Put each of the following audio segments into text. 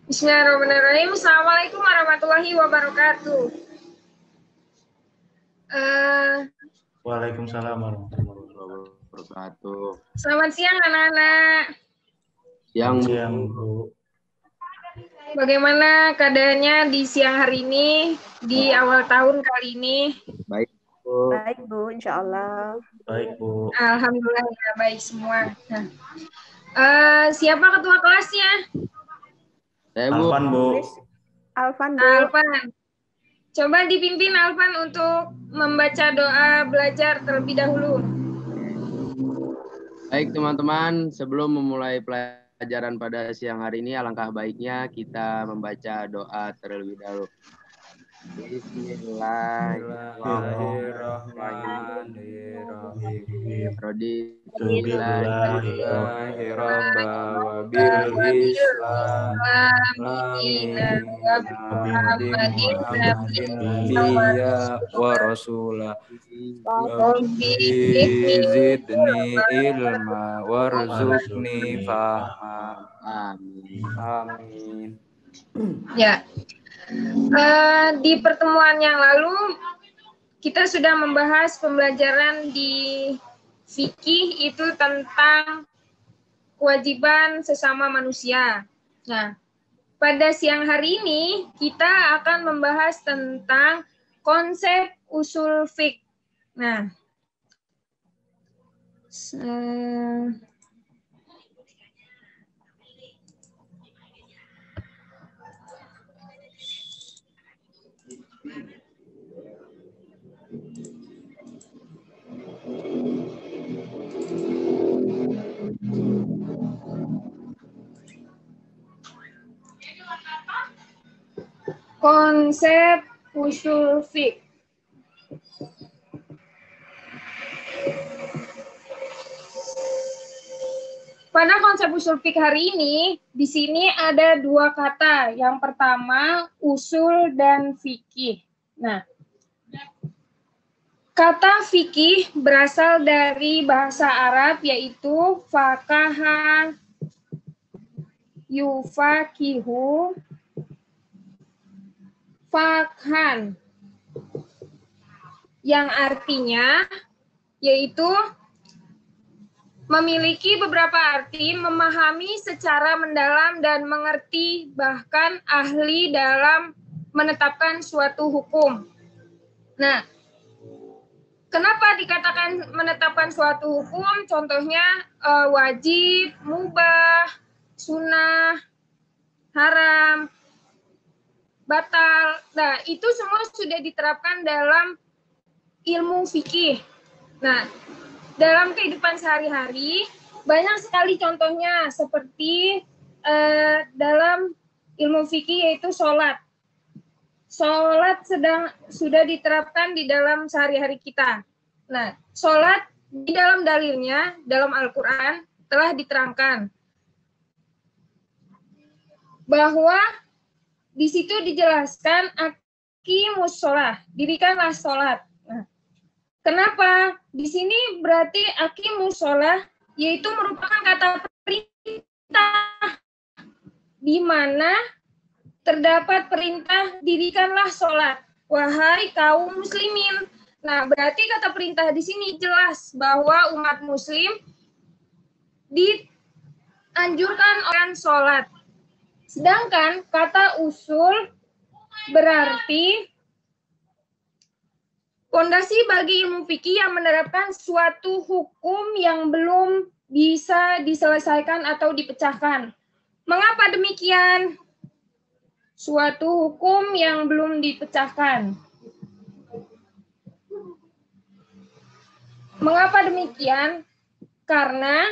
Bismillahirrahmanirrahim. Assalamualaikum warahmatullahi wabarakatuh. Waalaikumsalam warahmatullahi wabarakatuh. Selamat siang anak-anak. Siang, Bu. Bagaimana keadaannya di siang hari ini, di awal tahun kali ini? Baik, Bu. Baik, Bu, insya Allah. Baik, Bu. Alhamdulillah ya, baik semua. Nah, siapa ketua kelasnya? Saya, Bu. Alvan, Bu. Alvan, Bu. Alvan. Coba dipimpin Alvan untuk membaca doa belajar terlebih dahulu. Baik, teman-teman, sebelum memulai pelajaran pada siang hari ini, alangkah baiknya kita membaca doa terlebih dahulu. Bismillahirrahmanirrahim. wa rasulah zidni ilma warzuqni fahma. Amin. Ya. Di pertemuan yang lalu kita sudah membahas pembelajaran di fikih itu tentang kewajiban sesama manusia. Nah, pada siang hari ini kita akan membahas tentang konsep usul fiqh. Nah, konsep usul fiqh. Pada konsep usul fiqh hari ini, di sini ada dua kata. Yang pertama, usul dan fikih. Nah, kata fikih berasal dari bahasa Arab yaitu faqaha, yufaqihu, fakhan, yang artinya yaitu memiliki beberapa arti, memahami secara mendalam dan mengerti, bahkan ahli dalam menetapkan suatu hukum. Nah, kenapa dikatakan menetapkan suatu hukum? Contohnya wajib, mubah, sunnah, haram, batal. Nah, itu semua sudah diterapkan dalam ilmu fikih. Nah, dalam kehidupan sehari-hari banyak sekali contohnya seperti dalam ilmu fikih yaitu sholat. Sholat sudah diterapkan di dalam sehari-hari kita. Nah, sholat di dalam dalilnya, dalam Al-Quran telah diterangkan bahwa di situ dijelaskan aqimus sholah, dirikanlah sholat. Nah, kenapa? Di sini berarti aqimus sholah yaitu merupakan kata perintah di mana terdapat perintah dirikanlah sholat. Wahai kaum muslimin. Nah, berarti kata perintah di sini jelas bahwa umat muslim dianjurkan oleh sholat. Sedangkan kata usul berarti fondasi bagi ilmu fikih yang menerapkan suatu hukum yang belum bisa diselesaikan atau dipecahkan. Mengapa demikian? Suatu hukum yang belum dipecahkan. Mengapa demikian? Karena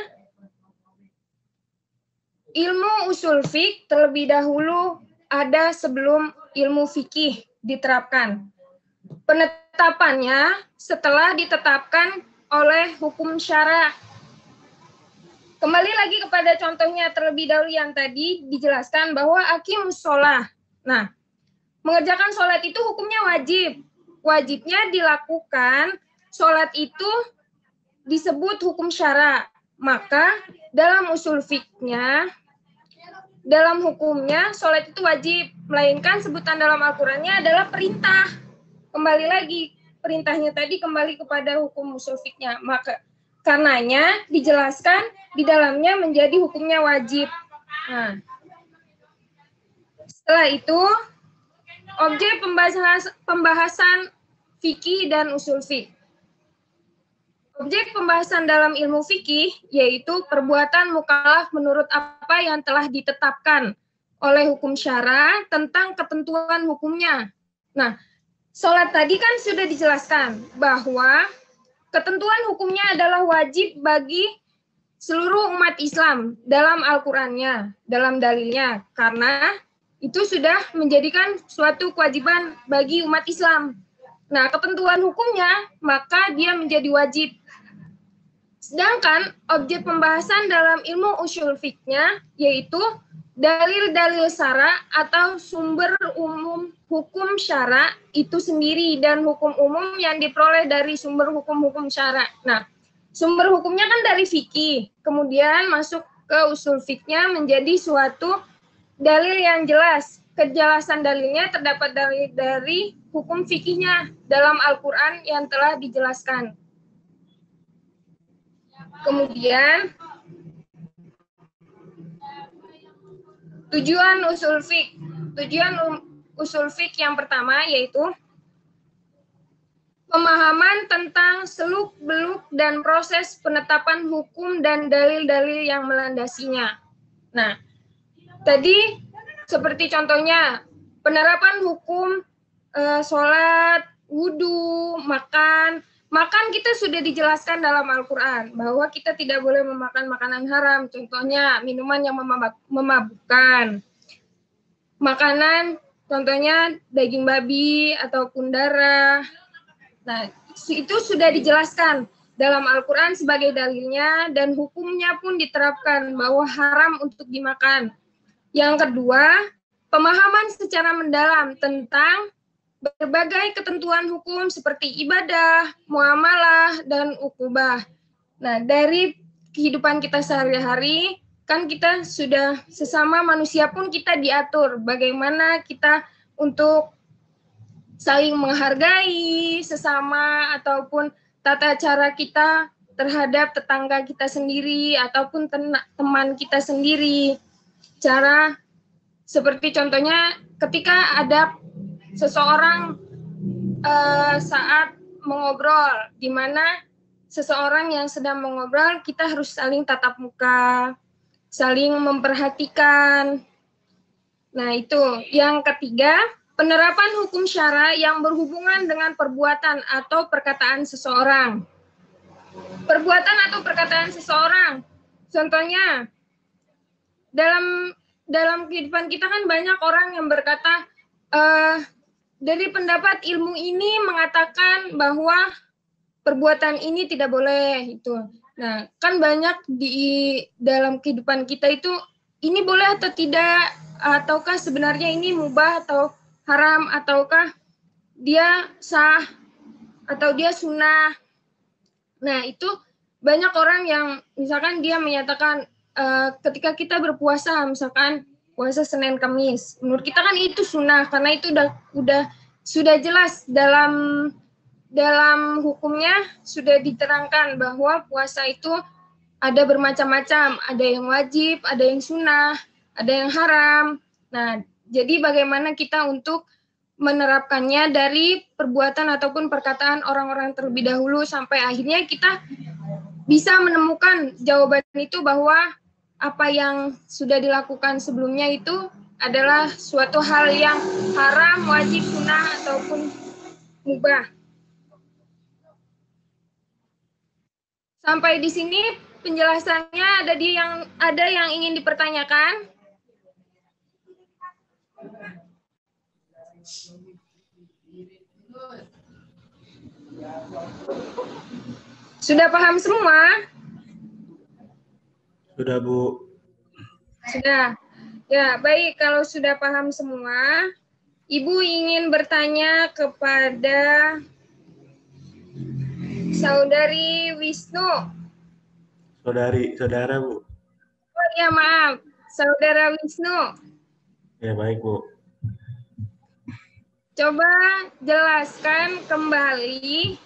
ilmu usul fiqh terlebih dahulu ada sebelum ilmu fikih diterapkan. Penetapannya setelah ditetapkan oleh hukum syara. Kembali lagi kepada contohnya terlebih dahulu yang tadi dijelaskan bahwa aqimus sholah. Nah, mengerjakan sholat itu hukumnya wajib. Wajibnya dilakukan, sholat itu disebut hukum syara. Maka dalam usul fikihnya dalam hukumnya sholat itu wajib, melainkan sebutan dalam Al-Qur'annya adalah perintah. Kembali lagi, perintahnya tadi kembali kepada hukum usul fiknya. Maka karenanya dijelaskan di dalamnya menjadi hukumnya wajib. Nah, setelah itu objek pembahasan fikih dan usul fik. Objek pembahasan dalam ilmu fikih yaitu perbuatan mukallaf menurut apa yang telah ditetapkan oleh hukum syara tentang ketentuan hukumnya. Nah, sholat tadi kan sudah dijelaskan bahwa ketentuan hukumnya adalah wajib bagi seluruh umat Islam dalam Al-Qur'annya, dalam dalilnya, karena itu sudah menjadikan suatu kewajiban bagi umat Islam. Nah, ketentuan hukumnya, maka dia menjadi wajib. Sedangkan objek pembahasan dalam ilmu usul fiknya yaitu dalil-dalil syara atau sumber umum hukum syara itu sendiri dan hukum umum yang diperoleh dari sumber hukum-hukum syara. Nah, sumber hukumnya kan dari fikih, kemudian masuk ke usul fiknya menjadi suatu dalil yang jelas. Kejelasan dalilnya terdapat dari hukum fikihnya dalam Al-Qur'an yang telah dijelaskan. Kemudian tujuan usul fik. Tujuan usul fik yang pertama yaitu pemahaman tentang seluk-beluk dan proses penetapan hukum dan dalil-dalil yang melandasinya. Nah, tadi seperti contohnya penerapan hukum sholat, wudhu, makan. Makan kita sudah dijelaskan dalam Al-Qur'an bahwa kita tidak boleh memakan makanan haram. Contohnya minuman yang memabukkan. Makanan contohnya daging babi ataupun darah. Nah, itu sudah dijelaskan dalam Al-Qur'an sebagai dalilnya dan hukumnya pun diterapkan bahwa haram untuk dimakan. Yang kedua, pemahaman secara mendalam tentang berbagai ketentuan hukum seperti ibadah, muamalah, dan ukubah. Nah, dari kehidupan kita sehari-hari, kan kita sudah sesama manusia pun kita diatur bagaimana kita untuk saling menghargai sesama ataupun tata cara kita terhadap tetangga kita sendiri ataupun teman kita sendiri. Cara seperti contohnya ketika ada seseorang saat mengobrol, di mana seseorang yang sedang mengobrol, kita harus saling tatap muka, saling memperhatikan. Nah, itu. Yang ketiga, penerapan hukum syara yang berhubungan dengan perbuatan atau perkataan seseorang. Perbuatan atau perkataan seseorang. Contohnya, dalam kehidupan kita kan banyak orang yang berkata, dari pendapat ilmu ini mengatakan bahwa perbuatan ini tidak boleh itu. Nah, kan banyak di dalam kehidupan kita itu ini boleh atau tidak, ataukah sebenarnya ini mubah atau haram, ataukah dia sah atau dia sunnah. Nah, itu banyak orang yang misalkan dia menyatakan ketika kita berpuasa, misalkan puasa Senin Kamis. Menurut kita kan itu sunnah karena itu sudah jelas dalam hukumnya sudah diterangkan bahwa puasa itu ada bermacam-macam, ada yang wajib, ada yang sunnah, ada yang haram. Nah, jadi bagaimana kita untuk menerapkannya dari perbuatan ataupun perkataan orang-orang terlebih dahulu sampai akhirnya kita bisa menemukan jawaban itu bahwa apa yang sudah dilakukan sebelumnya itu adalah suatu hal yang haram, wajib, sunnah, ataupun mubah. Sampai di sini penjelasannya ada yang ingin dipertanyakan? Sudah paham semua? Sudah, Bu. Sudah. Ya, baik. Kalau sudah paham semua, Ibu ingin bertanya kepada Saudari Wisnu. Saudara, Bu. Oh iya, maaf. Saudara Wisnu, Ya, baik, Bu. coba jelaskan kembali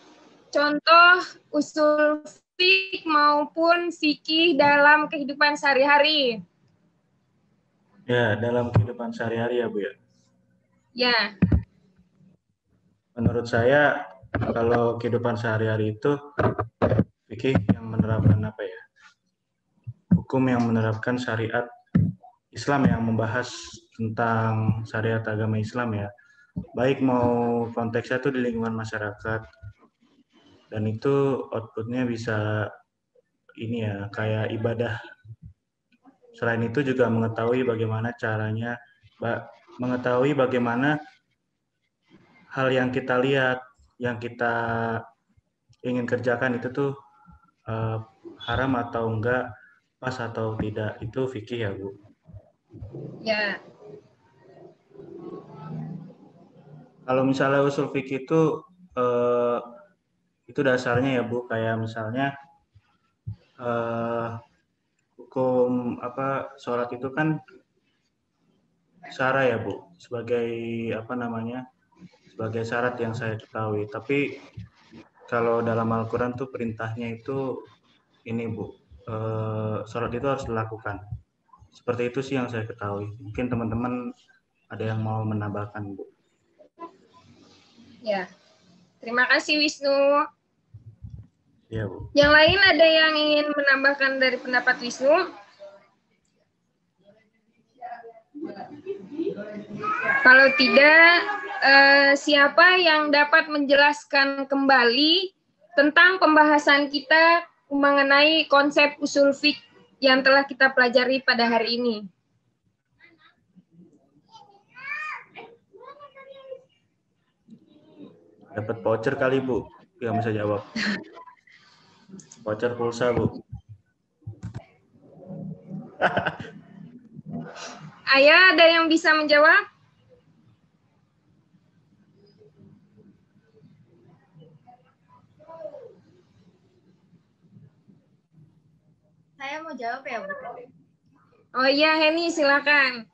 contoh usul fiqh maupun fikih dalam kehidupan sehari-hari. Ya, dalam kehidupan sehari-hari ya, Bu ya. Ya, Menurut saya, kalau kehidupan sehari-hari itu fikih yang menerapkan apa ya? Hukum yang menerapkan syariat Islam yang membahas tentang syariat agama Islam ya. Baik mau konteksnya itu di lingkungan masyarakat, dan itu outputnya bisa ini ya, kayak ibadah. Selain itu juga mengetahui bagaimana caranya, mengetahui bagaimana hal yang kita lihat, yang kita ingin kerjakan itu tuh haram atau enggak, pas atau tidak, itu fikih ya, Bu. ya, Kalau misalnya usul fikih itu dasarnya ya, Bu, kayak misalnya hukum apa sholat itu kan syara ya, Bu, sebagai apa namanya, sebagai syarat yang saya ketahui. Tapi kalau dalam Al-Quran tuh perintahnya itu ini, Bu, sholat itu harus dilakukan. Seperti itu sih yang saya ketahui. Mungkin teman-teman ada yang mau menambahkan, Bu. ya. Terima kasih Wisnu. Iya, Bu. Yang lain ada yang ingin menambahkan dari pendapat Wisnu? Kalau tidak, siapa yang dapat menjelaskan kembali tentang pembahasan kita mengenai konsep usul fiqh yang telah kita pelajari pada hari ini? Dapat voucher kali, Bu? Yang bisa jawab. Voucher pulsa, Bu. Ayah, ada yang bisa menjawab? Saya mau jawab ya, Bu. Oh iya, Heni, silakan.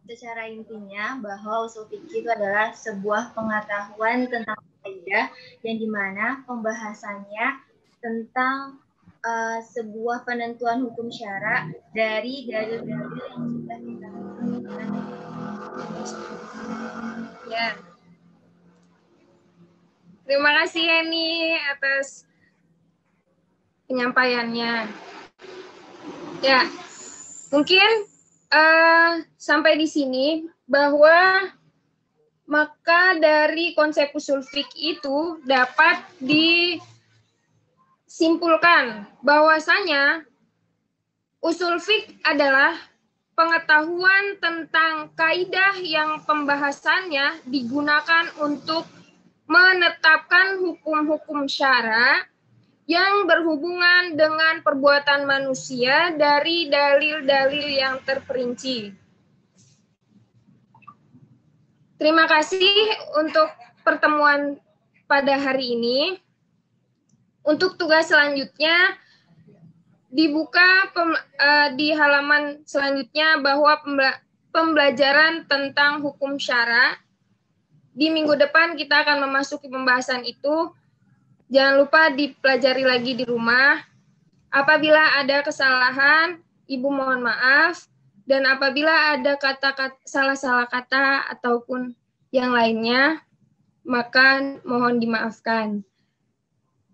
Secara intinya bahwa usul fikih itu adalah sebuah pengetahuan tentang kaidah yang dimana pembahasannya tentang sebuah penentuan hukum syara dari dalil-dalil yang sudah kita lakukan. Ya. Terima kasih Heni atas penyampaiannya. Ya, mungkin sampai di sini bahwa maka dari konsep usul fiqh itu dapat disimpulkan bahwasanya usul fiqh adalah pengetahuan tentang kaidah yang pembahasannya digunakan untuk menetapkan hukum-hukum syara yang berhubungan dengan perbuatan manusia dari dalil-dalil yang terperinci. Terima kasih untuk pertemuan pada hari ini. Untuk tugas selanjutnya, dibuka di halaman selanjutnya bahwa pembelajaran tentang hukum syara. Di minggu depan kita akan memasuki pembahasan itu. Jangan lupa dipelajari lagi di rumah. Apabila ada kesalahan, Ibu mohon maaf. Dan apabila ada salah-salah kata ataupun yang lainnya, maka mohon dimaafkan.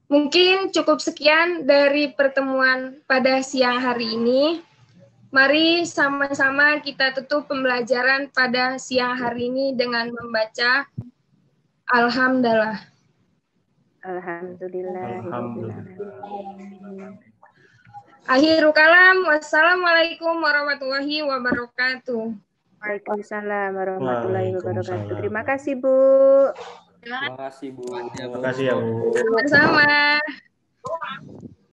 Mungkin cukup sekian dari pertemuan pada siang hari ini. Mari sama-sama kita tutup pembelajaran pada siang hari ini dengan membaca Alhamdulillah. Alhamdulillah. Akhirul kalam, wassalamualaikum warahmatullahi wabarakatuh. Waalaikumsalam warahmatullahi wabarakatuh. Waalaikumsalam. Terima kasih, Bu. Terima kasih, Bu. Terima kasih ya, Bu. Sama-sama.